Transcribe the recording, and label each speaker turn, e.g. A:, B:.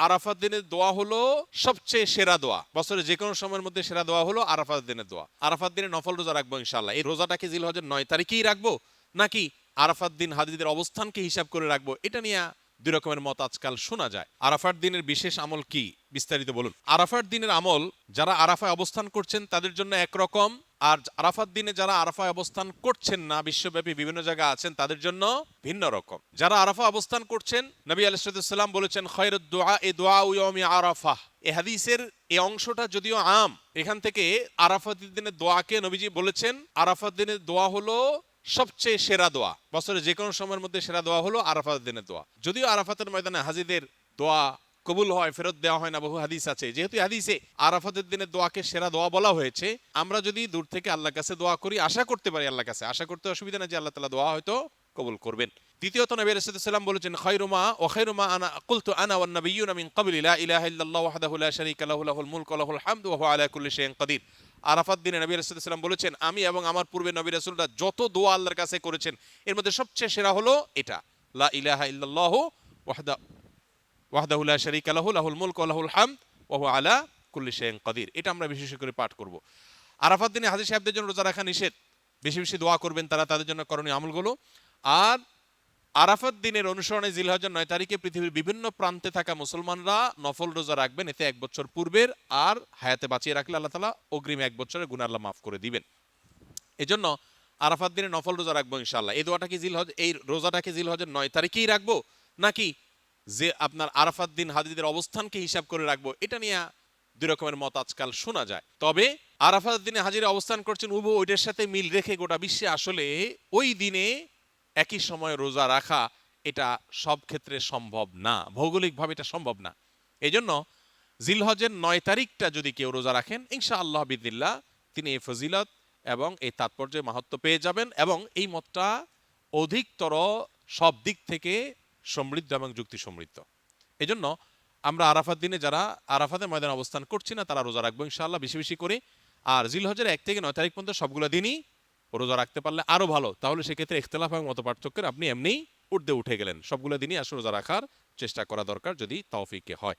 A: আরাফাত দিনের দোয়া হলো সবচেয়ে সেরা দোয়া। বছরের যে কোনো সময়ের মধ্যে সেরা দোয়া হলো আরাফাত দিনের দোয়া। আরাফাত দিনে নফল রোজা রাখবো ইনশাআল্লাহ। এই রোজাটাকে জিলহজের 9 তারিখেই রাখবো নাকি আরাফাত দিন হাজিদের অবস্থানকে হিসাব করে রাখবো, এটা নিয়ে দুই রকমের মত আজকাল শোনা যায়। আরাফার দিনের বিশেষ আমল কি, বিস্তারিত বলুন। আরাফার দিনের আমল, যারা আরাফায় অবস্থান করছেন তাদের জন্য একরকম, আর আরাফাত দিনে যারা আরাফায় অবস্থান করছেন না, বিশ্বব্যাপী বিভিন্ন জায়গায় আছেন, তাদের জন্য ভিন্ন রকম। যারা আরাফা অবস্থান করছেন, নবী আলাইহিস সালাম বলেছেন খায়রুদ দুআ এ দোয়া ইয়াউমি আরাফা। এই হাদিসের এই অংশটা যদিও আম, এখান থেকে আরাফাত দিনের দোয়াকে নবীজি বলেছেন আরাফাত দিনের দোয়া হলো সবচেয়ে সেরা দোয়া। বছরের যে কোনো সময়ের মধ্যে সেরা দোয়া হলো আরাফাত দিনের দোয়া। যদিও আরাফাতের ময়দানে হাজিদের দোয়া কবুল হয়, ফেরত দেওয়া হয় না, বহু হাদিস আছে। যেহেতু হাদিসে আরাফাতের দিনের দোয়াকে সেরা দোয়া বলা হয়েছে, আমরা যদি দূর থেকে আল্লাহর কাছে দোয়া করি, আশা করতে পারি আল্লাহর কাছে, আশা করতে অসুবিধা না যে আল্লাহ তাআলা দোয়া হয়তো কবুল করবেন। দ্বিতীয়ত নবী রাসূলুল্লাহ সাল্লাল্লাহু আলাইহি ওয়াসাল্লাম বলেছেন খায়রুমা ওয়া খায়রুমা আনা কুলতু আনা ওয়ান নাবিয়্যুনা মিন ক্বাবলি লা ইলাহা ইল্লাল্লাহু ওয়াহদাহু লা শারীকা লাহু লাহুল মুলকু ওয়া লাহুল হামদু ওয়া হুয়া আলা কুল্লি শাইইন কাদির। আরাফাত দিনে নবী রাসূলুল্লাহ সাল্লাল্লাহু আলাইহি ওয়াসাল্লাম বলেছেন, আমি এবং আমার পূর্বে নবী রাসূলরা যত দোয়া আল্লাহর কাছে করেছেন এর মধ্যে সবচেয়ে সেরা হলো এটা, লা ইলাহা ইল্লাল্লাহু ওয়াহদাহু লা শারীকা লাহু লাহুল মুলকু ওয়া লাহুল হামদ ওয়া হুয়া আলা কুল্লি শাইইন কাদির। এটা আমরা বিশেষ করে পাঠ করব। আরাফাত দিনে হাজী সাহেবদের জন্য রোজা রাখা নিষেধ, বেশি বেশি দোয়া করবেন তারা, তাদের জন্য করণীয় আমলগুলো। আর আরাফাত দিনের অনুসরণে জিলহজের 9 তারিখে পৃথিবীর বিভিন্ন প্রান্তে থাকা মুসলমানরা নফল রোজা রাখবেন। এতে 1 বছর পূর্বের আর হায়াতে বাঁচিয়ে রাখলে আল্লাহ তাআলা অগ্রিম 1 বছরের গুনাহ আল্লাহ মাফ করে দিবেন। এজন্য আরাফাত দিনে নফল রোজা রাখবো ইনশাআল্লাহ। এই দোয়াটা কি এই রোজাটাকে জিলহজের 9 তারিখেই রাখবো নাকি যে আপনার আরাফাত দিন হাজিদের অবস্থানকে হিসাব করে রাখবো, এটা নিয়ে দুই রকমের মত আজকাল শোনা যায়। তবে আরাফাত দিনে হাজিরা অবস্থান করছেন উভয়, ওইটার সাথে মিল রেখে গোটা বিশ্বে আসলে ওই দিনে একই সময় রোজা রাখা এটা সব ক্ষেত্রে সম্ভব না, ভৌগোলিকভাবে এটা সম্ভব না। এই জন্য জিলহজের 9 তারিখটা যদি কেউ রোজা রাখেন ইনশাআল্লাহ বিদিল্লাহ তিনি এই ফজিলত এবং এই তাৎপর্য মাহাত্ম্য পেয়ে যাবেন, এবং এই মতটা অধিকতর সব দিক থেকে সমৃদ্ধ এবং যুক্তি সমৃদ্ধ। এই জন্য আমরা আরাফাত দিনে যারা আরাফাতের ময়দানে অবস্থান করছি না তারা রোজা রাখবো ইনশাআল্লাহ বেশি বেশি করে। আর জিলহজের 1 থেকে 9 তারিখ পর্যন্ত সবগুলো দিনই রোজা রাখতে পারলে আরো ভালো। তাহলে সেক্ষেত্রে ইখতিলাফ এবং মত পার্থক্যের আপনি এমনিই উঠে গেলেন। সবগুলো দিনই আসলে রোজা রাখার চেষ্টা করা দরকার যদি তৌফিকে হয়।